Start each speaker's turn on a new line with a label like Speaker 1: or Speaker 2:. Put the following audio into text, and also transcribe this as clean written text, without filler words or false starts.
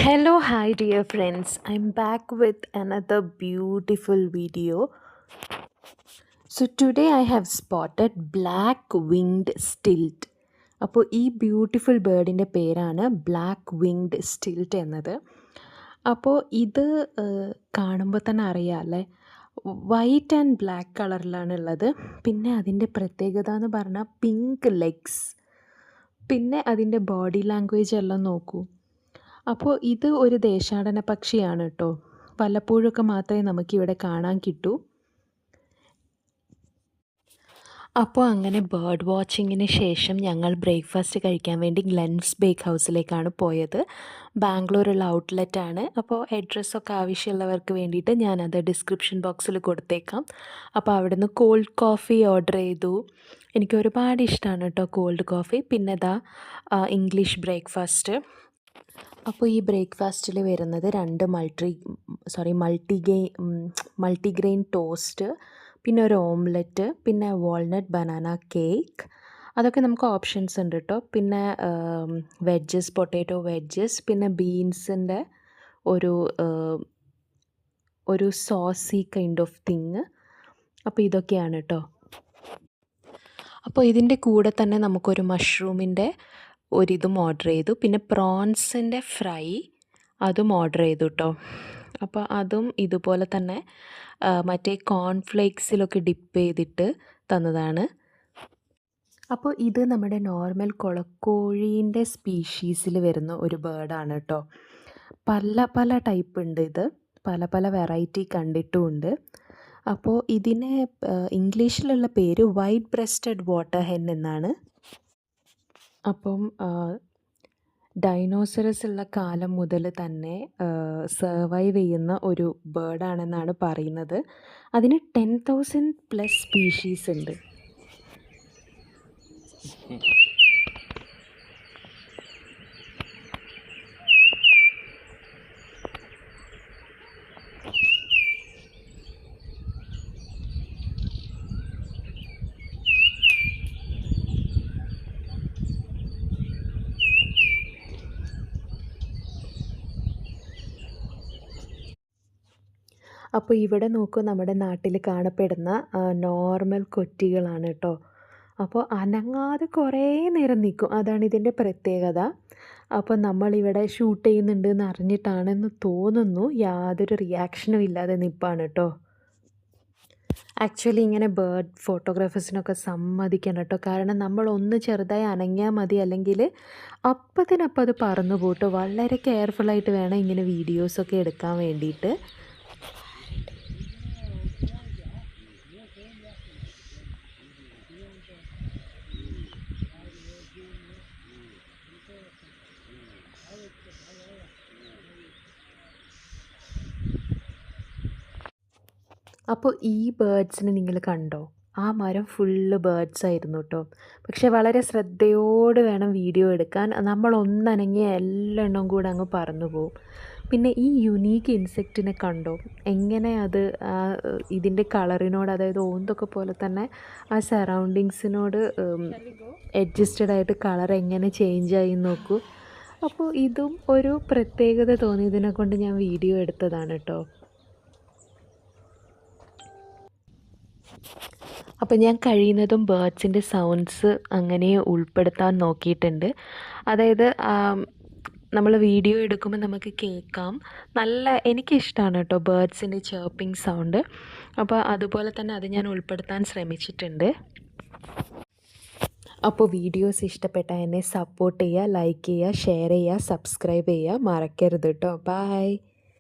Speaker 1: Hello, hi, dear friends. I'm back with another beautiful video. So, today I have spotted black winged stilt. അപ്പോൾ ഈ beautiful ബേർഡിൻ്റെ പേരാണ് black winged stilt എന്നത്. അപ്പോൾ ഇത് കാണുമ്പോൾ തന്നെ അറിയാം അല്ലേ, വൈറ്റ് ആൻഡ് ബ്ലാക്ക് കളറിലാണ് ഉള്ളത്. പിന്നെ അതിൻ്റെ പ്രത്യേകത എന്ന് പറഞ്ഞാൽ പിങ്ക് ലെഗ്സ്. പിന്നെ അതിൻ്റെ ബോഡി ലാംഗ്വേജ് എല്ലാം നോക്കൂ. അപ്പോൾ ഇത് ഒരു ദേശാടന പക്ഷിയാണ് കേട്ടോ. വല്ലപ്പോഴൊക്കെ മാത്രമേ നമുക്കിവിടെ കാണാൻ കിട്ടൂ. അപ്പോൾ അങ്ങനെ ബേർഡ് വാച്ചിങ്ങിന് ശേഷം ഞങ്ങൾ ബ്രേക്ക്ഫാസ്റ്റ് കഴിക്കാൻ വേണ്ടി ഗ്ലെൻസ് ബേക്ക് ഹൗസിലേക്കാണ് പോയത്. ബാംഗ്ലൂരുള്ള ഔട്ട്ലെറ്റാണ്. അപ്പോൾ അഡ്രസ്സൊക്കെ ആവശ്യമുള്ളവർക്ക് വേണ്ടിയിട്ട് ഞാനത് ഡിസ്ക്രിപ്ഷൻ ബോക്സിൽ കൊടുത്തേക്കാം. അപ്പോൾ അവിടുന്ന് കോൾഡ് കോഫി ഓർഡർ ചെയ്തു. എനിക്ക് ഒരുപാട് ഇഷ്ടമാണ് കേട്ടോ കോൾഡ് കോഫി. പിന്നെ ഇംഗ്ലീഷ് ബ്രേക്ക്ഫാസ്റ്റ്. അപ്പോൾ ഈ ബ്രേക്ക്ഫാസ്റ്റിൽ വരുന്നത് 2 മൾട്ടിഗ്രെയിൻ ടോസ്റ്റ്, പിന്നെ ഒരു ഓംലെറ്റ്, പിന്നെ വാൾനട്ട് ബനാന കേക്ക്. അതൊക്കെ നമുക്ക് ഓപ്ഷൻസ് ഉണ്ട് കേട്ടോ. പിന്നെ വെജ്ജസ്, പൊട്ടാറ്റോ വെജ്ജസ്, പിന്നെ ബീൻസിൻ്റെ ഒരു ഒരു സോസി കൈൻഡ് ഓഫ് തിങ്. അപ്പോൾ ഇതൊക്കെയാണ് കേട്ടോ. അപ്പോൾ ഇതിൻ്റെ കൂടെ തന്നെ നമുക്കൊരു മഷ്റൂമിൻ്റെ ഒരിതും ഓർഡർ ചെയ്തു. പിന്നെ പ്രോൺസിൻ്റെ ഫ്രൈ അതും ഓർഡർ ചെയ്തു കേട്ടോ. അപ്പോൾ അതും ഇതുപോലെ തന്നെ മറ്റേ കോൺഫ്ലേക്സിലൊക്കെ ഡിപ്പ് ചെയ്തിട്ട് തന്നതാണ്. അപ്പോൾ ഇത് നമ്മുടെ നോർമൽ കൊളക്കോഴീൻ്റെ സ്പീഷീസിൽ വരുന്ന ഒരു ബേർഡാണ് കേട്ടോ. പല പല ടൈപ്പ് ഉണ്ട്. ഇത് പല പല വെറൈറ്റി കണ്ടിട്ടുമുണ്ട്. അപ്പോൾ ഇതിന് ഇംഗ്ലീഷിലുള്ള പേര് വൈറ്റ് ബ്രസ്റ്റഡ് വാട്ടർ ഹെൻ എന്നാണ്. അപ്പം ഡൈനോസറസ് ഉള്ള കാലം മുതൽ തന്നെ സർവൈവ് ചെയ്യുന്ന ഒരു ബേർഡാണെന്നാണ് പറയുന്നത്. അതിന് 10,000+ സ്പീഷീസ് ഉണ്ട്. അപ്പോൾ ഇവിടെ നോക്കൂ, നമ്മുടെ നാട്ടിൽ കാണപ്പെടുന്ന നോർമൽ കൊറ്റികളാണ് കേട്ടോ. അപ്പോൾ അനങ്ങാതെ കുറേ നേരം നിൽക്കും. അതാണ് ഇതിൻ്റെ പ്രത്യേകത. അപ്പോൾ നമ്മളിവിടെ ഷൂട്ട് ചെയ്യുന്നുണ്ട് എന്ന് അറിഞ്ഞിട്ടാണെന്ന് തോന്നുന്നു, യാതൊരു റിയാക്ഷനും ഇല്ലാതെ നിൽപ്പാണ് കേട്ടോ. ആക്ച്വലി ഇങ്ങനെ ബേർഡ് ഫോട്ടോഗ്രാഫേഴ്സിനൊക്കെ സമ്മതിക്കണം കേട്ടോ. കാരണം നമ്മളൊന്ന് ചെറുതായി അനങ്ങിയാൽ മതി, അല്ലെങ്കിൽ അപ്പത്തിനപ്പം അത് പറന്നു പോട്ടോ. വളരെ കെയർഫുള്ളായിട്ട് വേണം ഇങ്ങനെ വീഡിയോസൊക്കെ എടുക്കാൻ വേണ്ടിയിട്ട്. അപ്പോൾ ഈ ബേർഡ്സിനെ നിങ്ങൾ കണ്ടോ? ആ മരം ഫുള്ള് ബേർഡ്സ് ആയിരുന്നു കേട്ടോ. പക്ഷേ വളരെ ശ്രദ്ധയോടെ വേണം വീഡിയോ എടുക്കാൻ. നമ്മളൊന്നനങ്ങിയ എല്ലാ എണ്ണവും കൂടെ അങ്ങ് പറന്നു പോവും. പിന്നെ ഈ യുണീക്ക് ഇൻസെക്റ്റിനെ കണ്ടോ? എങ്ങനെ അത് ഇതിൻ്റെ കളറിനോട്, അതായത് ഓന്തൊക്കെ പോലെ തന്നെ ആ സറൗണ്ടിങ്സിനോട് അഡ്ജസ്റ്റഡ് ആയിട്ട് കളർ എങ്ങനെ ചേഞ്ചായി നോക്കൂ. അപ്പോൾ ഇതും ഒരു പ്രത്യേകത തോന്നിയതിനെ കൊണ്ട് ഞാൻ വീഡിയോ എടുത്തതാണ് കേട്ടോ. അപ്പോൾ ഞാൻ കഴിയുന്നതും ബേർഡ്സിൻ്റെ സൗണ്ട്സ് അങ്ങനെ ഉൾപ്പെടുത്താൻ നോക്കിയിട്ടുണ്ട്. അതായത് നമ്മൾ വീഡിയോ എടുക്കുമ്പോൾ നമുക്ക് കേൾക്കാം. എനിക്കിഷ്ടമാണ് കേട്ടോ ബേർഡ്സിൻ്റെ ചേർപ്പിംഗ് സൗണ്ട്. അപ്പോൾ അതുപോലെ തന്നെ അത് ഞാൻ ഉൾപ്പെടുത്താൻ ശ്രമിച്ചിട്ടുണ്ട്. അപ്പോൾ വീഡിയോസ് ഇഷ്ടപ്പെട്ടാൽ എന്നെ സപ്പോർട്ട് ചെയ്യുക, ലൈക്ക് ചെയ്യുക, ഷെയർ ചെയ്യുക, സബ്സ്ക്രൈബ് ചെയ്യുക മറക്കരുത് കേട്ടോ. ബൈ.